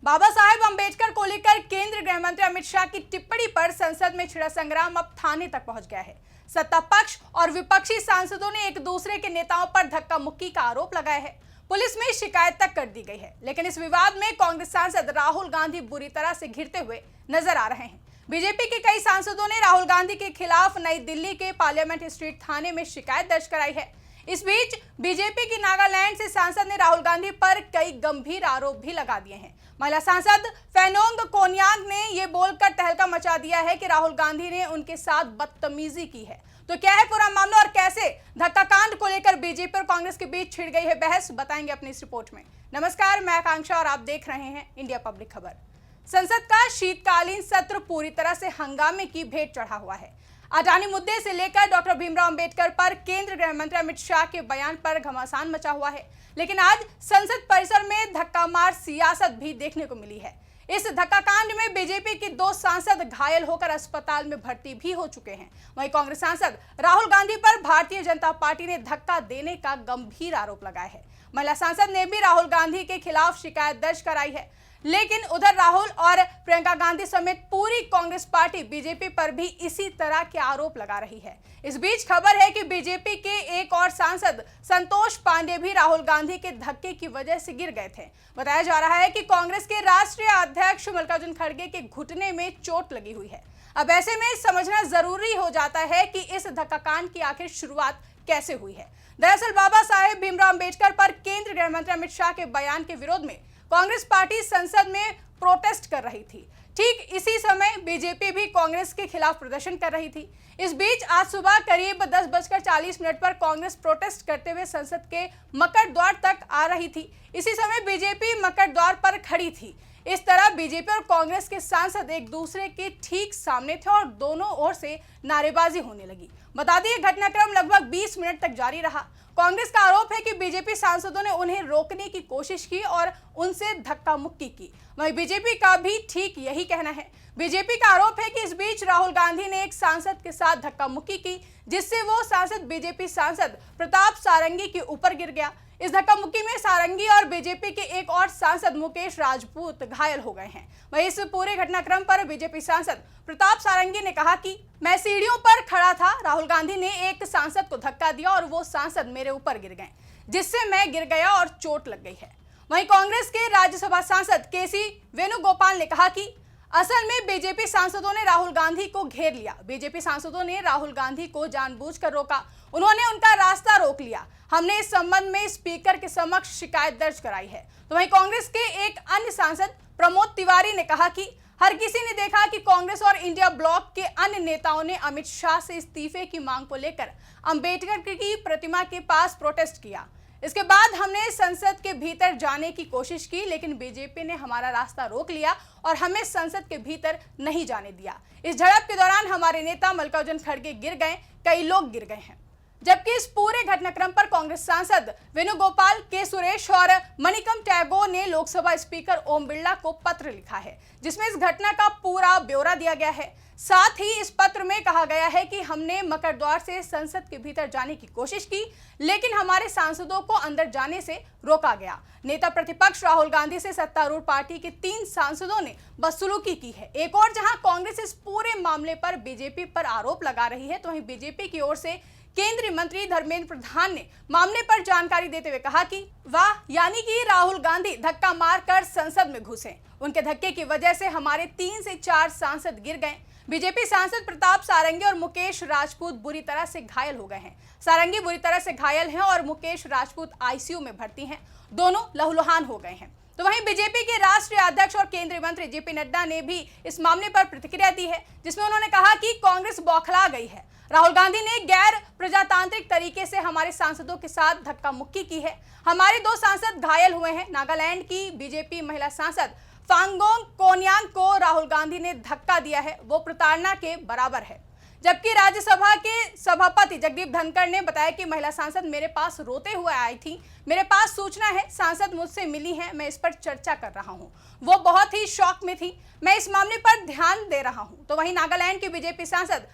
बाबा साहेब अंबेडकर को लेकर केंद्रीय गृह मंत्री अमित शाह की टिप्पणी पर संसद में छिड़ा संग्राम अब थाने तक पहुंच गया है। सत्ता पक्ष और विपक्षी सांसदों ने एक दूसरे के नेताओं पर धक्का मुक्की का आरोप लगाया है। पुलिस में शिकायत तक कर दी गई है, लेकिन इस विवाद में कांग्रेस सांसद राहुल गांधी बुरी तरह से घिरते हुए नजर आ रहे हैं। बीजेपी के कई सांसदों ने राहुल गांधी के खिलाफ नई दिल्ली के पार्लियामेंट स्ट्रीट थाने में शिकायत दर्ज कराई है। इस बीच बीजेपी की नागालैंड से सांसद ने राहुल गांधी पर कई गंभीर आरोप भी लगा दिए हैं। महिला सांसद फेनोंग कोन्यांग ने यह बोलकर तहलका मचा दिया है कि राहुल गांधी ने उनके साथ बदतमीजी की है। तो क्या है पूरा मामला और कैसे धक्का कांड को लेकर बीजेपी और कांग्रेस के बीच छिड़ गई है बहस, बताएंगे अपनी इस रिपोर्ट में। नमस्कार, मैं आकांक्षा और आप देख रहे हैं इंडिया पब्लिक खबर। संसद का शीतकालीन सत्र पूरी तरह से हंगामे की भेंट चढ़ा हुआ है। अडानी मुद्दे से लेकर डॉक्टर भीमराव अंबेडकर पर केंद्रीय गृह मंत्री अमित शाह के बयान पर घमासान मचा हुआ है, लेकिन आज संसद परिसर में धक्का मार सियासत भी देखने को मिली है। इस धक्काकांड में बीजेपी के 2 सांसद घायल होकर अस्पताल में भर्ती भी हो चुके हैं। वहीं कांग्रेस सांसद राहुल गांधी पर भारतीय जनता पार्टी ने धक्का देने का गंभीर आरोप लगाया है। महिला सांसद ने भी राहुल गांधी के खिलाफ शिकायत दर्ज कराई है, लेकिन उधर राहुल और प्रियंका गांधी समेत पूरी कांग्रेस पार्टी बीजेपी पर भी इसी तरह के आरोप लगा रही है। इस बीच खबर है कि बीजेपी के एक और सांसद संतोष पांडे भी राहुल गांधी के धक्के की वजह से गिर गए थे। बताया जा रहा है कि कांग्रेस के राष्ट्रीय अध्यक्ष मल्लिकार्जुन खड़गे के घुटने में चोट लगी हुई है। अब ऐसे में समझना जरूरी हो जाता है कि इस धक्काकांड की आखिर शुरुआत कैसे हुई है। दरअसल बाबा साहेब भीमराव अंबेडकर पर केंद्रीय गृह मंत्री अमित शाह के बयान के विरोध में कांग्रेस पार्टी संसद में प्रोटेस्ट कर रही थी। ठीक इसी समय बीजेपी भी कांग्रेस के खिलाफ प्रदर्शन कर रही थी। इस बीच आज सुबह करीब 10:40 पर कांग्रेस प्रोटेस्ट करते हुए संसद के मकर द्वार तक आ रही थी। इसी समय बीजेपी मकर द्वार पर खड़ी थी। इस तरह बीजेपी और कांग्रेस के सांसद एक दूसरे के ठीक सामने थे और दोनों ओर से नारेबाजी होने लगी। बता दें, घटनाक्रम लगभग 20 मिनट तक जारी रहा। कांग्रेस का आरोप है कि बीजेपी सांसदों ने उन्हें रोकने की कोशिश की और उनसे धक्का मुक्की की। वहीं बीजेपी का भी ठीक यही कहना है। बीजेपी का आरोप है कि इस बीच राहुल गांधी ने एक सांसद के साथ धक्का मुक्की की, जिससे वो सांसद बीजेपी सांसद प्रताप सारंगी के ऊपर गिर गया। इस धक्का मुक्की में सारंगी और बीजेपी के एक और सांसद मुकेश राजपूत घायल हो गए हैं। वहीं इस पूरे घटनाक्रम पर बीजेपी सांसद प्रताप सारंगी ने कहा कि मैं सीढ़ियों पर खड़ा था, राहुल गांधी ने एक सांसद को धक्का दिया और वो सांसद मेरे ऊपर गिर गए, जिससे मैं गिर गया और चोट लग गई है। वहीं कांग्रेस के राज्यसभा सांसद केसी वेणुगोपाल ने कहा कि असल में बीजेपी सांसदों ने राहुल गांधी को घेर लिया। बीजेपी सांसदों ने राहुल गांधी को जानबूझकर रोका, उन्होंने उनका रास्ता रोक लिया। हमने इस संबंध में स्पीकर के समक्ष शिकायत दर्ज कराई है। तो वहीं कांग्रेस के एक अन्य सांसद प्रमोद तिवारी ने कहा कि हर किसी ने देखा कि कांग्रेस और इंडिया ब्लॉक के अन्य नेताओं ने अमित शाह से इस्तीफे की मांग को लेकर अंबेडकर की प्रतिमा के पास प्रोटेस्ट किया। इसके बाद हमने संसद के भीतर जाने की कोशिश की, लेकिन बीजेपी ने हमारा रास्ता रोक लिया और हमें संसद के भीतर नहीं जाने दिया। इस झड़प के दौरान हमारे नेता मल्लिकार्जुन खड़गे गिर गए, कई लोग गिर गए हैं। जबकि इस पूरे घटनाक्रम पर कांग्रेस सांसद वेणुगोपाल, के सुरेश और मणिकम टैगोर ने लोकसभा स्पीकर ओम बिरला को पत्र लिखा है, जिसमें इस घटना का पूरा ब्यौरा दिया गया है। साथ ही इस पत्र में कहा गया है कि हमने मकर द्वार से संसद के भीतर जाने की कोशिश की, लेकिन हमारे सांसदों को अंदर जाने से रोका गया। नेता प्रतिपक्ष राहुल गांधी से सत्तारूढ़ पार्टी के 3 सांसदों ने बदसलूकी की है। एक और जहां कांग्रेस इस पूरे मामले पर बीजेपी पर आरोप लगा रही है, तो वहीं बीजेपी की ओर से केंद्रीय मंत्री धर्मेंद्र प्रधान ने मामले पर जानकारी देते हुए कहा कि वाह, यानी कि राहुल गांधी धक्का मारकर संसद में घुसे, उनके धक्के की वजह से हमारे 3 से 4 सांसद गिर गए। बीजेपी सांसद प्रताप सारंगी और मुकेश राजपूत बुरी तरह से घायल हो गए हैं। सारंगी बुरी तरह से घायल हैं और मुकेश राजपूत आईसीयू में भर्ती हैं। दोनों लहूलुहान हो गए हैं। तो वहीं बीजेपी के राष्ट्रीय अध्यक्ष और केंद्रीय मंत्री जेपी नड्डा ने भी इस मामले पर प्रतिक्रिया दी है, जिसमें उन्होंने कहा कि कांग्रेस बौखला गई है। राहुल गांधी ने गैर प्रजातांत्रिक तरीके से हमारे सांसदों के साथ धक्का मुक्की की है। हमारे 2 सांसद घायल हुए हैं। नागालैंड की बीजेपी महिला सांसद फांगोंग कोन्यांग को राहुल गांधी ने धक्का दिया है, वो प्रताड़ना के बराबर है। जबकि राज्यसभा के सभापति जगदीप धनखड़ ने बताया कि महिला सांसद मेरे पास रोते हुए आई थी, मेरे पास सूचना है, सांसद मुझसे मिली है, मैं इस पर चर्चा कर रहा हूं, वो बहुत ही शॉक में थी, मैं इस मामले पर ध्यान दे रहा हूं। तो वहीं नागालैंड की बीजेपी सांसद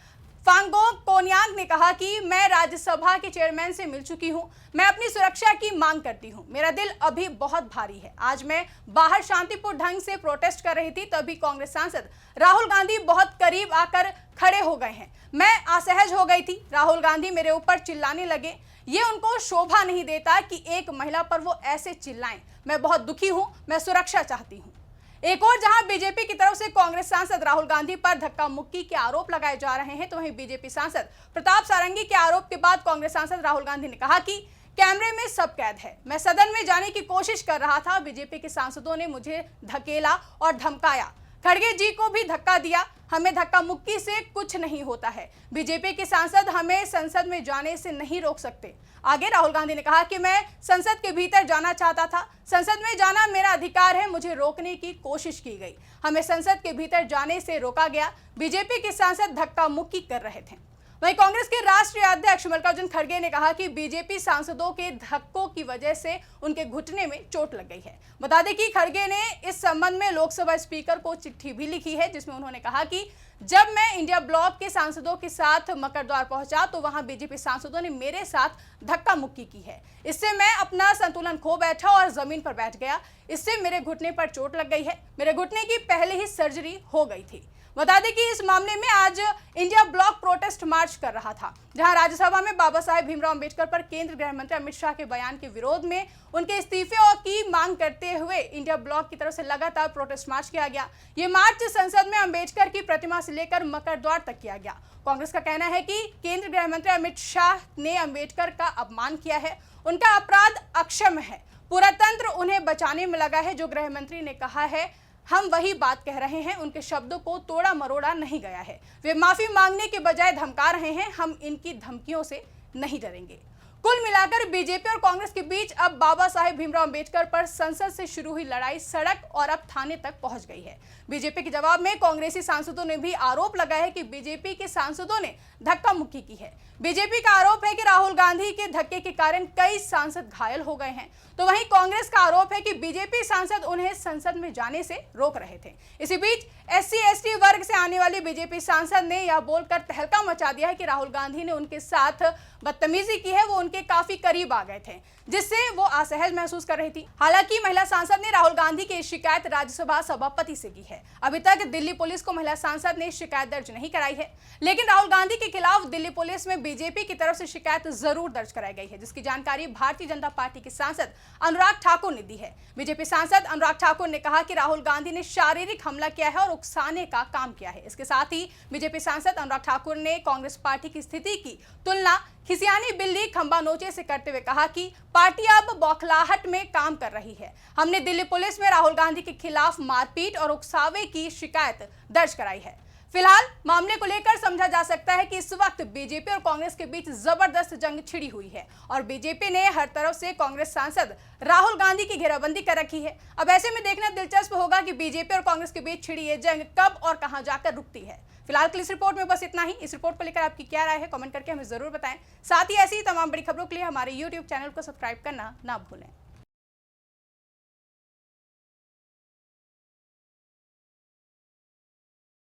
फांगोंग कोन्यांग ने कहा कि मैं राज्यसभा के चेयरमैन से मिल चुकी हूं। मैं अपनी सुरक्षा की मांग करती हूं। मेरा दिल अभी बहुत भारी है। आज मैं बाहर शांतिपूर्ण ढंग से प्रोटेस्ट कर रही थी, तभी कांग्रेस सांसद राहुल गांधी बहुत करीब आकर खड़े हो गए हैं। मैं असहज हो गई थी। राहुल गांधी मेरे ऊपर चिल्लाने लगे। ये उनको शोभा नहीं देता कि एक महिला पर वो ऐसे चिल्लाएं। मैं बहुत दुखी हूं। मैं सुरक्षा चाहती हूं। एक और जहां बीजेपी की तरफ से कांग्रेस सांसद राहुल गांधी पर धक्का मुक्की के आरोप लगाए जा रहे हैं, तो वहीं बीजेपी सांसद प्रताप सारंगी के आरोप के बाद कांग्रेस सांसद राहुल गांधी ने कहा कि कैमरे में सब कैद है। मैं सदन में जाने की कोशिश कर रहा था। बीजेपी के सांसदों ने मुझे धकेला और धमकाया। खड़गे जी को भी धक्का दिया। हमें धक्का मुक्की से कुछ नहीं होता है। बीजेपी के सांसद हमें संसद में जाने से नहीं रोक सकते। आगे राहुल गांधी ने कहा कि मैं संसद के भीतर जाना चाहता था। संसद में जाना मेरा अधिकार है। मुझे रोकने की कोशिश की गई। हमें संसद के भीतर जाने से रोका गया। बीजेपी के सांसद धक्का मुक्की कर रहे थे। वहीं कांग्रेस के राष्ट्रीय अध्यक्ष मल्लिकार्जुन खड़गे ने कहा कि बीजेपी सांसदों के धक्कों की वजह से उनके घुटने में चोट लग गई है। बता दें कि खड़गे ने इस संबंध में लोकसभा स्पीकर को चिट्ठी भी लिखी है, जिसमें उन्होंने कहा कि जब मैं इंडिया ब्लॉक के सांसदों के साथ मकरद्वार पहुंचा तो वहां बीजेपी सांसदों ने मेरे साथ धक्का मुक्की की है। इससे मैं अपना संतुलन खो बैठा और जमीन पर बैठ गया। इससे मेरे घुटने पर चोट लग गई है। मेरे घुटने की पहले ही सर्जरी हो गई थी। बता दें कि इस मामले में आज इंडिया ब्लॉक प्रोटेस्ट मार्च कर रहा था, जहां राज्यसभा में बाबा साहेब भीमराव अंबेडकर पर केंद्रीय गृह मंत्री अमित शाह के बयान के विरोध में उनके इस्तीफे की मांग करते हुए इंडिया ब्लॉक की तरफ से लगातार प्रोटेस्ट मार्च किया गया। ये मार्च संसद में अंबेडकर की प्रतिमा से लेकर मकरद्वार तक किया गया। कांग्रेस का कहना है कि केंद्रीय गृह मंत्री अमित शाह ने अंबेडकर का अपमान किया है। उनका अपराध अक्षम्य है। पूरा तंत्र उन्हें बचाने में लगा है। जो गृह मंत्री ने कहा है, हम वही बात कह रहे हैं। उनके शब्दों को तोड़ा मरोड़ा नहीं गया है। वे माफी मांगने के बजाय धमका रहे हैं। हम इनकी धमकियों से नहीं डरेंगे। कुल मिलाकर बीजेपी और कांग्रेस के बीच अब बाबा साहेब भीमराव अंबेडकर पर संसद से शुरू हुई लड़ाई सड़क और अब थाने तक पहुंच गई है। बीजेपी के जवाब में कांग्रेसी सांसदों ने भी आरोप लगाया है कि बीजेपी के सांसदों ने धक्का मुक्की की है। बीजेपी का आरोप है कि राहुल गांधी के धक्के के कारण कई सांसद घायल हो गए हैं, तो वहीं कांग्रेस का आरोप है कि बीजेपी सांसद उन्हें संसद में जाने से रोक रहे थे। इसी बीच SC/ST वर्ग से आने वाली बीजेपी सांसद ने यह बोलकर तहलका मचा दिया है कि राहुल गांधी ने उनके साथ बदतमीजी की है। वो उनके काफी करीब आ गए थे, जिससे वो असहज महसूस कर रही थी। हालांकि महिला सांसद ने राहुल गांधी की शिकायत राज्यसभा सभापति से की है। अभी तक दिल्ली पुलिस को महिला सांसद ने शिकायत दर्ज नहीं कराई है, लेकिन राहुल गांधी के खिलाफ दिल्ली पुलिस में बीजेपी की तरफ से शिकायत जरूर दर्ज कराई गई है, जिसकी जानकारी भारतीय जनता पार्टी के सांसद अनुराग ठाकुर ने दी है। बीजेपी सांसद अनुराग ठाकुर ने कहा कि राहुल गांधी ने शारीरिक हमला किया है और उकसाने का काम किया है। इसके साथ ही बीजेपी सांसद अनुराग ठाकुर ने कांग्रेस पार्टी की स्थिति की तुलना खिसियानी बिल्ली खंबा नोचे से करते हुए कहा कि पार्टी अब बौखलाहट में काम कर रही है। हमने दिल्ली पुलिस में राहुल गांधी के खिलाफ मारपीट और उकसावे की शिकायत दर्ज कराई है। फिलहाल मामले को लेकर समझा जा सकता है कि इस वक्त बीजेपी और कांग्रेस के बीच जबरदस्त जंग छिड़ी हुई है और बीजेपी ने हर तरफ से कांग्रेस सांसद राहुल गांधी की घेराबंदी कर रखी है। अब ऐसे में देखना दिलचस्प होगा कि बीजेपी और कांग्रेस के बीच छिड़ी ये जंग कब और कहां जाकर रुकती है। फिलहाल के इस रिपोर्ट में बस इतना ही। इस रिपोर्ट को लेकर आपकी क्या राय है, कमेंट करके हमें जरूर बताएं। साथ ही ऐसी तमाम बड़ी खबरों के लिए हमारे YouTube चैनल को सब्सक्राइब करना ना भूलें।